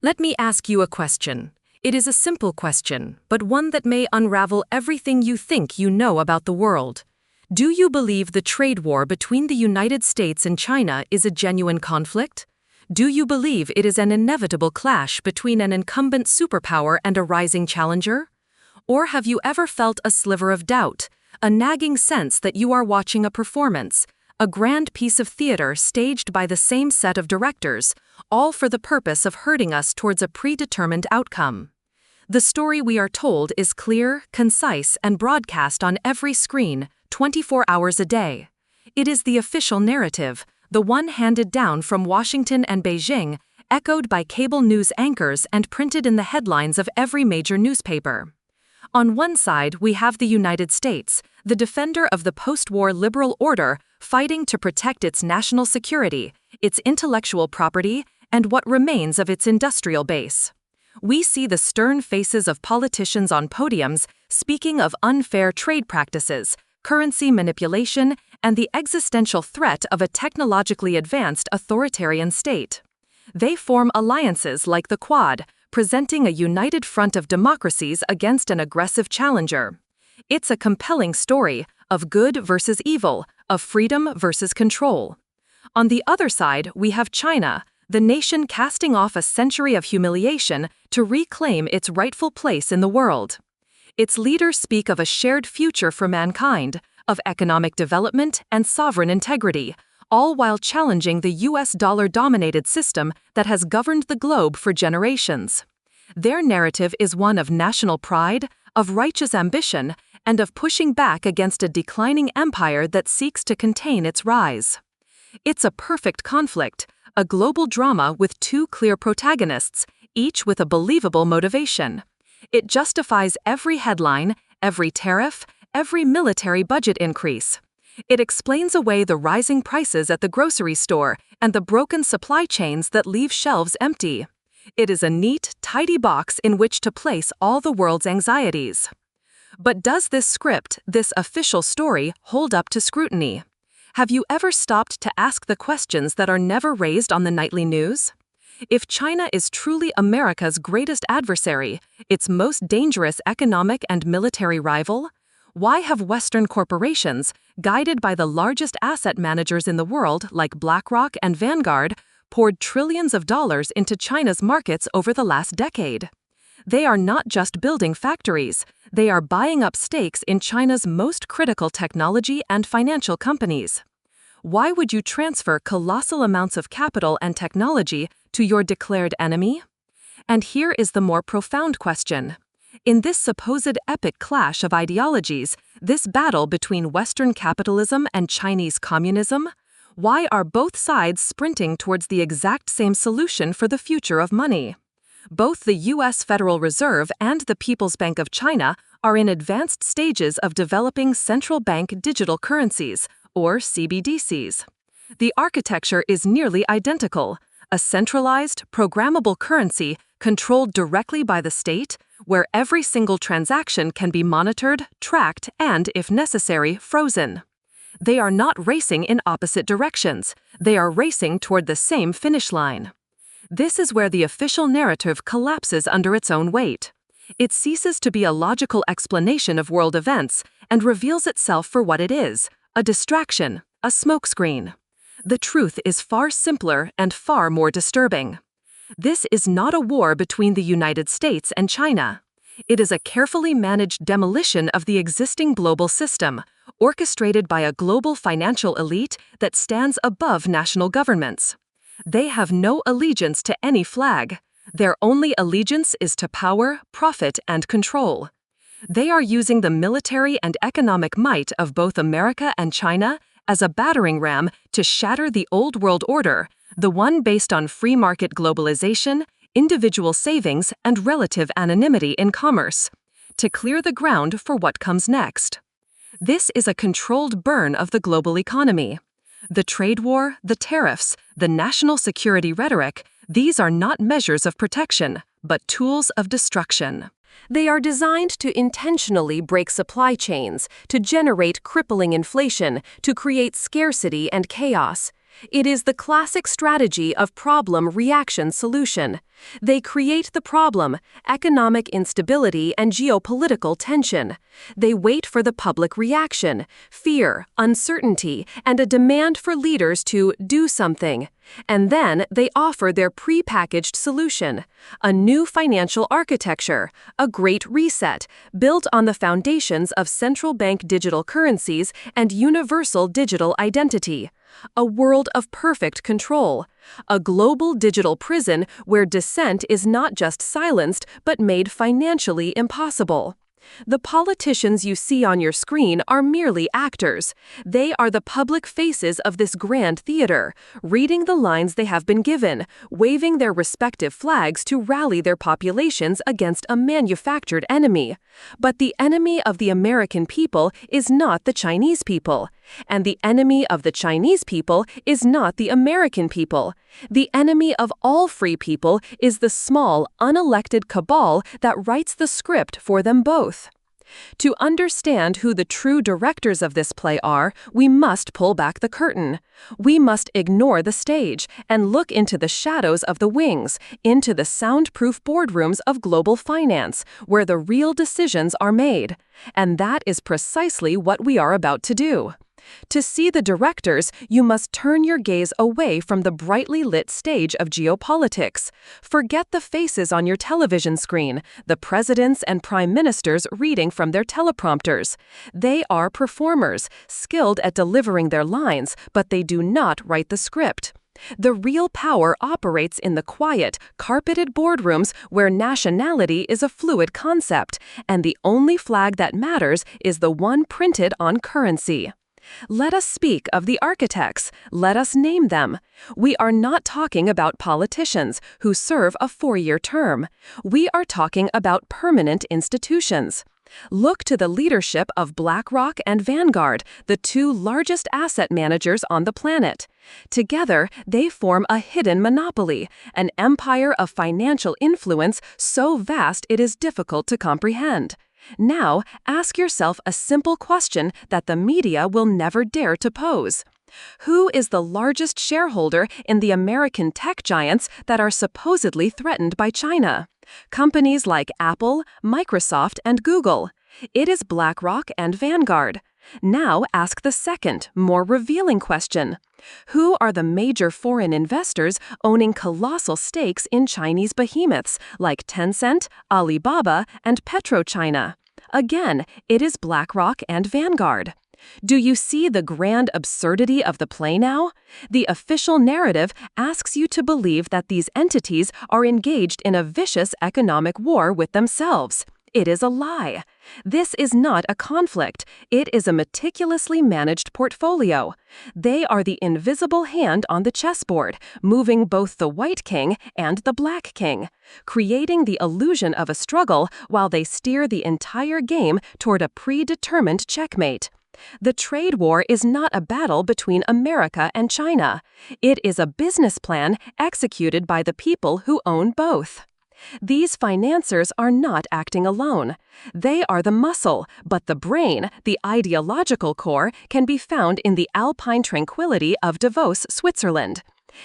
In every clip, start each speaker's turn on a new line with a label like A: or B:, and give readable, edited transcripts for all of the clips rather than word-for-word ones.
A: Let me ask you a question. It is a simple question, but one that may unravel everything you think you know about the world. Do you believe the trade war between the United States and China is a genuine conflict? Do you believe it is an inevitable clash between an incumbent superpower and a rising challenger? Or have you ever felt a sliver of doubt, a nagging sense that you are watching a performance, a grand piece of theater staged by the same set of directors, all for the purpose of herding us towards a predetermined outcome? The story we are told is clear, concise, and broadcast on every screen, 24 hours a day. It is the official narrative, the one handed down from Washington and Beijing, echoed by cable news anchors and printed in the headlines of every major newspaper. On one side, we have the United States, the defender of the post-war liberal order, fighting to protect its national security, its intellectual property, and what remains of its industrial base. We see the stern faces of politicians on podiums speaking of unfair trade practices, currency manipulation, and the existential threat of a technologically advanced authoritarian state. They form alliances like the Quad, presenting a united front of democracies against an aggressive challenger. It's a compelling story of good versus evil, of freedom versus control. On the other side, we have China, the nation casting off a century of humiliation to reclaim its rightful place in the world. Its leaders speak of a shared future for mankind, of economic development and sovereign integrity, all while challenging the US dollar-dominated system that has governed the globe for generations. Their narrative is one of national pride, of righteous ambition, and of pushing back against a declining empire that seeks to contain its rise. It's a perfect conflict, a global drama with two clear protagonists, each with a believable motivation. It justifies every headline, every tariff, every military budget increase. It explains away the rising prices at the grocery store and the broken supply chains that leave shelves empty. It is a neat, tidy box in which to place all the world's anxieties. But does this script, this official story, hold up to scrutiny? Have you ever stopped to ask the questions that are never raised on the nightly news? If China is truly America's greatest adversary, its most dangerous economic and military rival, why have Western corporations, guided by the largest asset managers in the world like BlackRock and Vanguard, poured trillions of dollars into China's markets over the last decade? They are not just building factories, they are buying up stakes in China's most critical technology and financial companies. Why would you transfer colossal amounts of capital and technology to your declared enemy? And here is the more profound question. In this supposed epic clash of ideologies, this battle between Western capitalism and Chinese communism, why are both sides sprinting towards the exact same solution for the future of money? Both the U.S. Federal Reserve and the People's Bank of China are in advanced stages of developing central bank digital currencies, or CBDCs. The architecture is nearly identical, a centralized, programmable currency controlled directly by the state, where every single transaction can be monitored, tracked, and, if necessary, frozen. They are not racing in opposite directions, they are racing toward the same finish line. This is where the official narrative collapses under its own weight. It ceases to be a logical explanation of world events and reveals itself for what it is, a distraction, a smokescreen. The truth is far simpler and far more disturbing. This is not a war between the United States and China. It is a carefully managed demolition of the existing global system, orchestrated by a global financial elite that stands above national governments. They have no allegiance to any flag. Their only allegiance is to power, profit, and control. They are using the military and economic might of both America and China as a battering ram to shatter the old world order, the one based on free market globalization, individual savings, and relative anonymity in commerce, to clear the ground for what comes next. This is a controlled burn of the global economy. The trade war, the tariffs, the national security rhetoric, these are not measures of protection, but tools of destruction. They are designed to intentionally break supply chains, to generate crippling inflation, to create scarcity and chaos. It is the classic strategy of problem-reaction-solution. They create the problem, economic instability and geopolitical tension. They wait for the public reaction, fear, uncertainty, and a demand for leaders to do something. And then they offer their pre-packaged solution, a new financial architecture, a great reset, built on the foundations of central bank digital currencies and universal digital identity. A world of perfect control. A global digital prison where dissent is not just silenced but made financially impossible. The politicians you see on your screen are merely actors. They are the public faces of this grand theater, reading the lines they have been given, waving their respective flags to rally their populations against a manufactured enemy. But the enemy of the American people is not the Chinese people. And the enemy of the Chinese people is not the American people. The enemy of all free people is the small, unelected cabal that writes the script for them both. To understand who the true directors of this play are, we must pull back the curtain. We must ignore the stage and look into the shadows of the wings, into the soundproof boardrooms of global finance, where the real decisions are made. And that is precisely what we are about to do. To see the directors, you must turn your gaze away from the brightly lit stage of geopolitics. Forget the faces on your television screen, the presidents and prime ministers reading from their teleprompters. They are performers, skilled at delivering their lines, but they do not write the script. The real power operates in the quiet, carpeted boardrooms where nationality is a fluid concept, and the only flag that matters is the one printed on currency. Let us speak of the architects. Let us name them. We are not talking about politicians who serve a 4-year term. We are talking about permanent institutions. Look to the leadership of BlackRock and Vanguard, the two largest asset managers on the planet. Together, they form a hidden monopoly, an empire of financial influence so vast it is difficult to comprehend. Now, ask yourself a simple question that the media will never dare to pose. Who is the largest shareholder in the American tech giants that are supposedly threatened by China? Companies like Apple, Microsoft, and Google. It is BlackRock and Vanguard. Now ask the second, more revealing question. Who are the major foreign investors owning colossal stakes in Chinese behemoths like Tencent, Alibaba, and PetroChina? Again, it is BlackRock and Vanguard. Do you see the grand absurdity of the play now? The official narrative asks you to believe that these entities are engaged in a vicious economic war with themselves. It is a lie. This is not a conflict. It is a meticulously managed portfolio. They are the invisible hand on the chessboard, moving both the white king and the black king, creating the illusion of a struggle while they steer the entire game toward a predetermined checkmate. The trade war is not a battle between America and China. It is a business plan executed by the people who own both. These financiers are not acting alone. They are the muscle, but the brain, the ideological core, can be found in the alpine tranquility of Davos, Switzerland.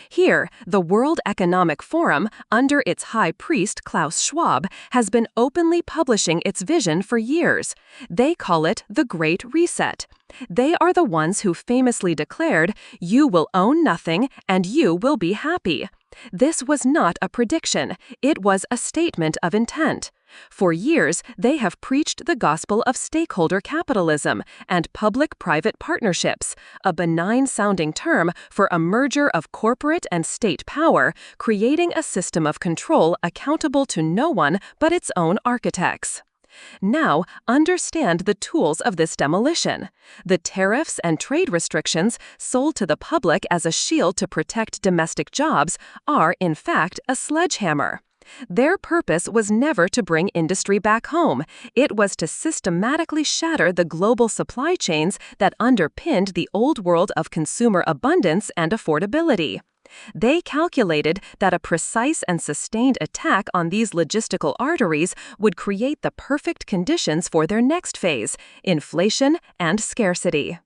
A: Here, the World Economic Forum, under its high priest Klaus Schwab, has been openly publishing its vision for years. They call it the Great Reset. They are the ones who famously declared, "You will own nothing and you will be happy." This was not a prediction, it was a statement of intent. For years, they have preached the gospel of stakeholder capitalism and public-private partnerships, a benign-sounding term for a merger of corporate and state power, creating a system of control accountable to no one but its own architects. Now, understand the tools of this demolition. The tariffs and trade restrictions sold to the public as a shield to protect domestic jobs are, in fact, a sledgehammer. Their purpose was never to bring industry back home. It was to systematically shatter the global supply chains that underpinned the old world of consumer abundance and affordability. They calculated that a precise and sustained attack on these logistical arteries would create the perfect conditions for their next phase, inflation and scarcity.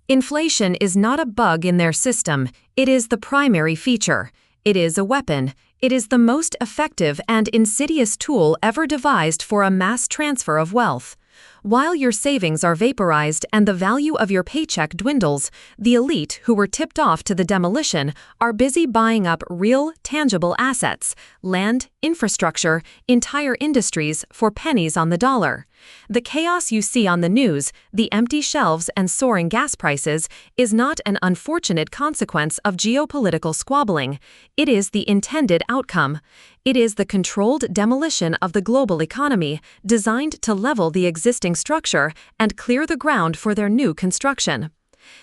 A: Inflation is not a bug in their system, it is the primary feature. It is a weapon. It is the most effective and insidious tool ever devised for a mass transfer of wealth. While your savings are vaporized and the value of your paycheck dwindles, the elite who were tipped off to the demolition are busy buying up real, tangible assets, land, infrastructure, entire industries for pennies on the dollar. The chaos you see on the news, the empty shelves and soaring gas prices, is not an unfortunate consequence of geopolitical squabbling. It is the intended outcome. It is the controlled demolition of the global economy, designed to level the existing structure and clear the ground for their new construction.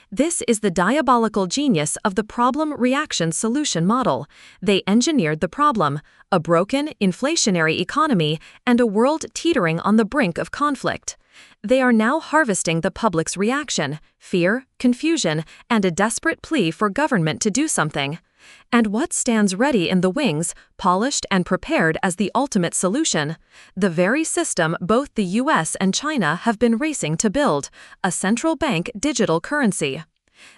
A: This is the diabolical genius of the problem-reaction-solution model. They engineered the problem, a broken, inflationary economy, and a world teetering on the brink of conflict. They are now harvesting the public's reaction, fear, confusion, and a desperate plea for government to do something. And what stands ready in the wings, polished and prepared as the ultimate solution? The very system both the US and China have been racing to build, a central bank digital currency.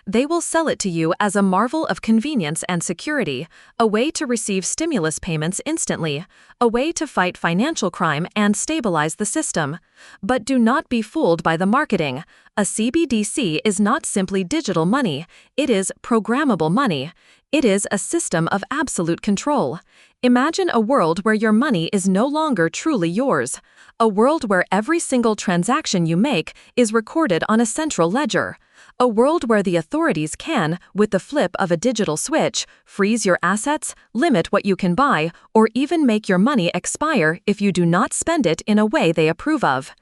A: They will sell it to you as a marvel of convenience and security, a way to receive stimulus payments instantly, a way to fight financial crime and stabilize the system. But do not be fooled by the marketing. A CBDC is not simply digital money, it is programmable money. It is a system of absolute control. Imagine a world where your money is no longer truly yours. A world where every single transaction you make is recorded on a central ledger. A world where the authorities can, with the flip of a digital switch, freeze your assets, limit what you can buy, or even make your money expire if you do not spend it in a way they approve of.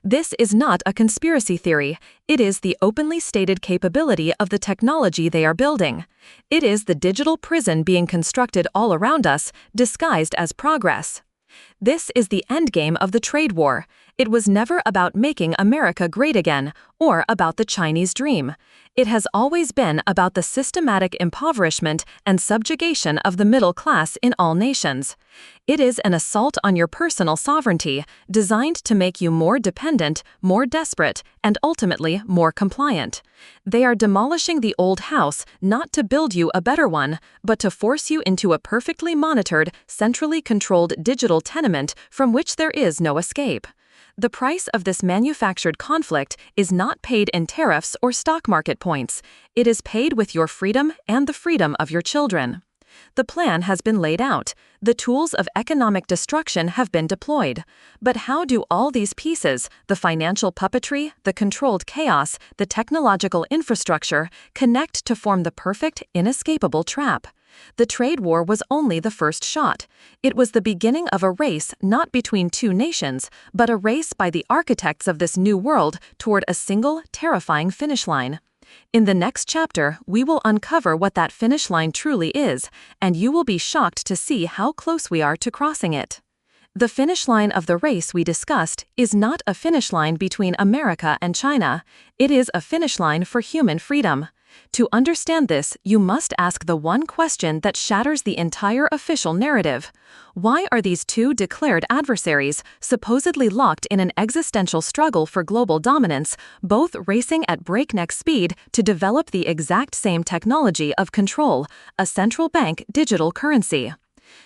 A: This is not a conspiracy theory. It is the openly stated capability of the technology they are building. It is the digital prison being constructed all around us, disguised as progress. This is the endgame of the trade war. It was never about making America great again, or about the Chinese dream. It has always been about the systematic impoverishment and subjugation of the middle class in all nations. It is an assault on your personal sovereignty, designed to make you more dependent, more desperate, and ultimately more compliant. They are demolishing the old house not to build you a better one, but to force you into a perfectly monitored, centrally controlled digital tenement from which there is no escape. The price of this manufactured conflict is not paid in tariffs or stock market points. It is paid with your freedom and the freedom of your children. The plan has been laid out. The tools of economic destruction have been deployed. But how do all these pieces, the financial puppetry, the controlled chaos, the technological infrastructure, connect to form the perfect, inescapable trap? The trade war was only the first shot. It was the beginning of a race not between two nations, but a race by the architects of this new world toward a single, terrifying finish line. In the next chapter, we will uncover what that finish line truly is, and you will be shocked to see how close we are to crossing it. The finish line of the race we discussed is not a finish line between America and China. It is a finish line for human freedom. To understand this, you must ask the one question that shatters the entire official narrative. Why are these two declared adversaries, supposedly locked in an existential struggle for global dominance, both racing at breakneck speed to develop the exact same technology of control, a central bank digital currency?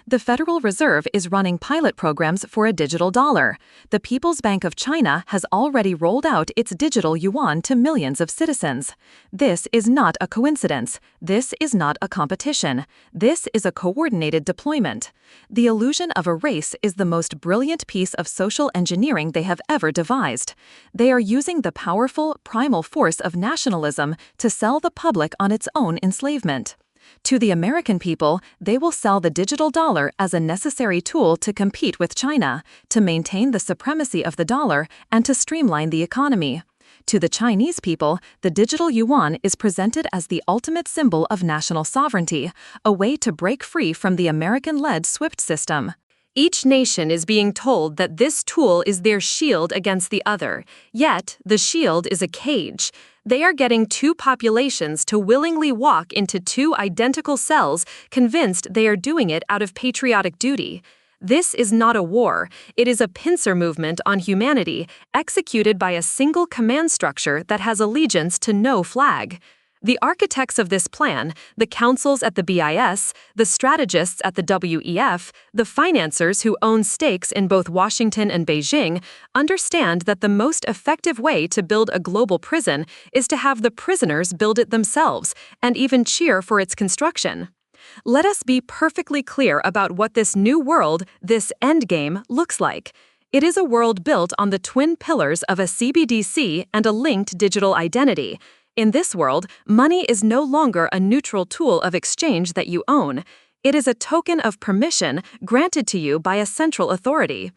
A: The Federal Reserve is running pilot programs for a digital dollar. The People's Bank of China has already rolled out its digital yuan to millions of citizens. This is not a coincidence. This is not a competition. This is a coordinated deployment. The illusion of a race is the most brilliant piece of social engineering they have ever devised. They are using the powerful, primal force of nationalism to sell the public on its own enslavement. To the American people, they will sell the digital dollar as a necessary tool to compete with China, to maintain the supremacy of the dollar, and to streamline the economy. To the Chinese people, the digital yuan is presented as the ultimate symbol of national sovereignty, a way to break free from the American-led SWIFT system. Each nation is being told that this tool is their shield against the other, yet the shield is a cage. They are getting two populations to willingly walk into two identical cells, convinced they are doing it out of patriotic duty. This is not a war, it is a pincer movement on humanity, executed by a single command structure that has allegiance to no flag. The architects of this plan, the councils at the BIS, the strategists at the WEF, the financiers who own stakes in both Washington and Beijing, understand that the most effective way to build a global prison is to have the prisoners build it themselves, and even cheer for its construction. Let us be perfectly clear about what this new world, this endgame, looks like. It is a world built on the twin pillars of a CBDC and a linked digital identity. In this world, money is no longer a neutral tool of exchange that you own. It is a token of permission granted to you by a central authority.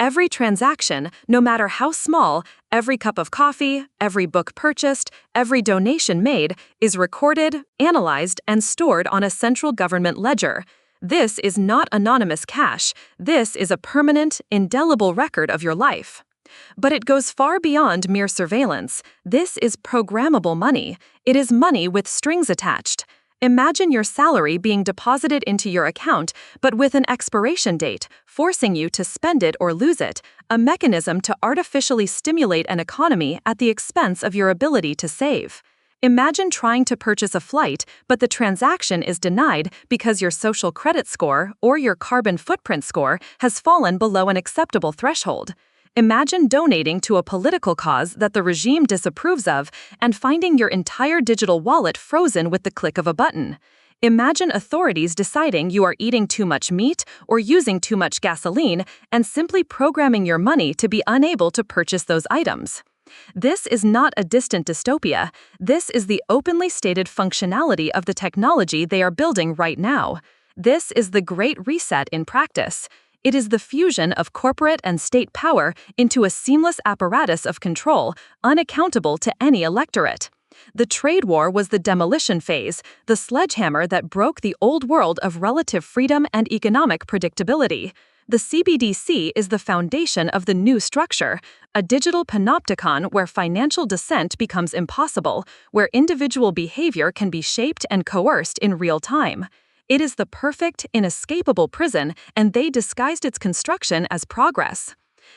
A: Every transaction, no matter how small, every cup of coffee, every book purchased, every donation made, is recorded, analyzed, and stored on a central government ledger. This is not anonymous cash. This is a permanent, indelible record of your life. But it goes far beyond mere surveillance. This is programmable money. It is money with strings attached. Imagine your salary being deposited into your account, but with an expiration date, forcing you to spend it or lose it, a mechanism to artificially stimulate an economy at the expense of your ability to save. Imagine trying to purchase a flight, but the transaction is denied because your social credit score or your carbon footprint score has fallen below an acceptable threshold. Imagine donating to a political cause that the regime disapproves of and finding your entire digital wallet frozen with the click of a button. Imagine authorities deciding you are eating too much meat or using too much gasoline and simply programming your money to be unable to purchase those items. This is not a distant dystopia. This is the openly stated functionality of the technology they are building right now. This is the Great Reset in practice. It is the fusion of corporate and state power into a seamless apparatus of control, unaccountable to any electorate. The trade war was the demolition phase, the sledgehammer that broke the old world of relative freedom and economic predictability. The CBDC is the foundation of the new structure, a digital panopticon where financial dissent becomes impossible, where individual behavior can be shaped and coerced in real time. It is the perfect, inescapable prison, and they disguised its construction as progress.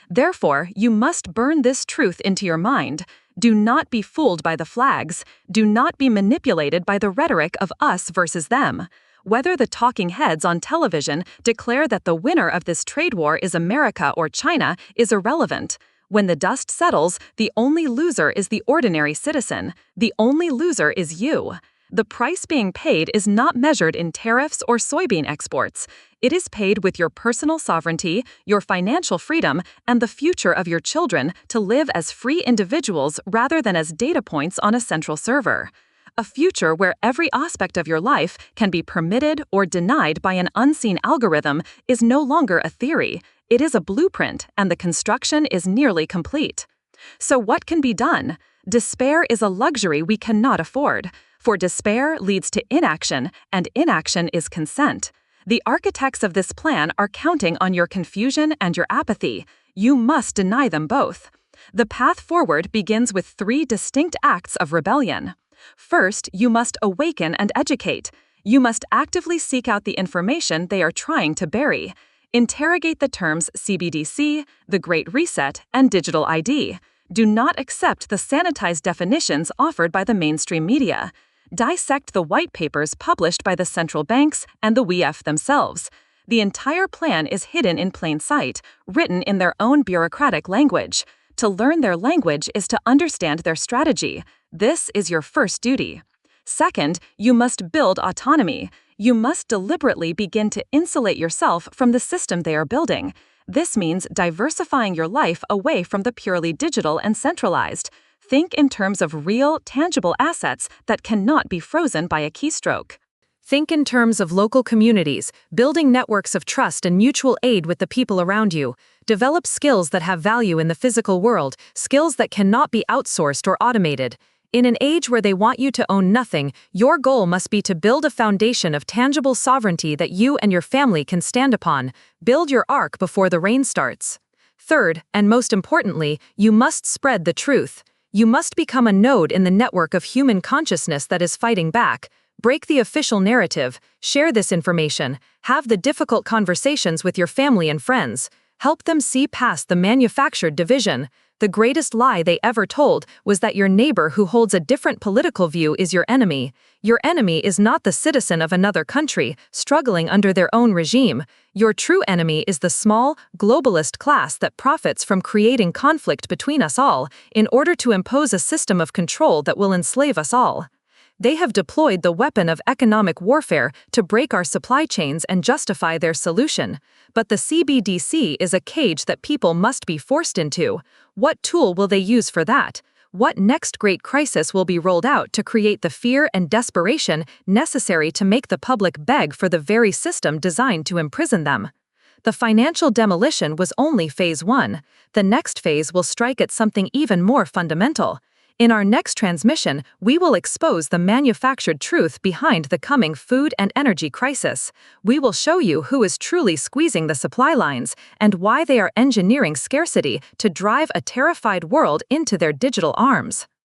A: Therefore, you must burn this truth into your mind. Do not be fooled by the flags. Do not be manipulated by the rhetoric of us versus them. Whether the talking heads on television declare that the winner of this trade war is America or China is irrelevant. When the dust settles, the only loser is the ordinary citizen. The only loser is you. The price being paid is not measured in tariffs or soybean exports. It is paid with your personal sovereignty, your financial freedom, and the future of your children to live as free individuals rather than as data points on a central server. A future where every aspect of your life can be permitted or denied by an unseen algorithm is no longer a theory. It is a blueprint, and the construction is nearly complete. So what can be done? Despair is a luxury we cannot afford. For despair leads to inaction, and inaction is consent. The architects of this plan are counting on your confusion and your apathy. You must deny them both. The path forward begins with 3 distinct acts of rebellion. First, you must awaken and educate. You must actively seek out the information they are trying to bury. Interrogate the terms CBDC, the Great Reset, and digital ID. Do not accept the sanitized definitions offered by the mainstream media. Dissect the white papers published by the central banks and the WEF themselves. The entire plan is hidden in plain sight, written in their own bureaucratic language. To learn their language is to understand their strategy. This is your first duty. Second, you must build autonomy. You must deliberately begin to insulate yourself from the system they are building. This means diversifying your life away from the purely digital and centralized. Think in terms of real, tangible assets that cannot be frozen by a keystroke. Think in terms of local communities, building networks of trust and mutual aid with the people around you. Develop skills that have value in the physical world, skills that cannot be outsourced or automated. In an age where they want you to own nothing, your goal must be to build a foundation of tangible sovereignty that you and your family can stand upon. Build your ark before the rain starts. Third, and most importantly, you must spread the truth. You must become a node in the network of human consciousness that is fighting back. Break the official narrative, share this information, have the difficult conversations with your family and friends. Help them see past the manufactured division. The greatest lie they ever told was that your neighbor who holds a different political view is your enemy. Your enemy is not the citizen of another country, struggling under their own regime. Your true enemy is the small, globalist class that profits from creating conflict between us all, in order to impose a system of control that will enslave us all. They have deployed the weapon of economic warfare to break our supply chains and justify their solution. But the CBDC is a cage that people must be forced into. What tool will they use for that? What next great crisis will be rolled out to create the fear and desperation necessary to make the public beg for the very system designed to imprison them? The financial demolition was only phase 1. The next phase will strike at something even more fundamental. In our next transmission, we will expose the manufactured truth behind the coming food and energy crisis. We will show you who is truly squeezing the supply lines and why they are engineering scarcity to drive a terrified world into their digital arms.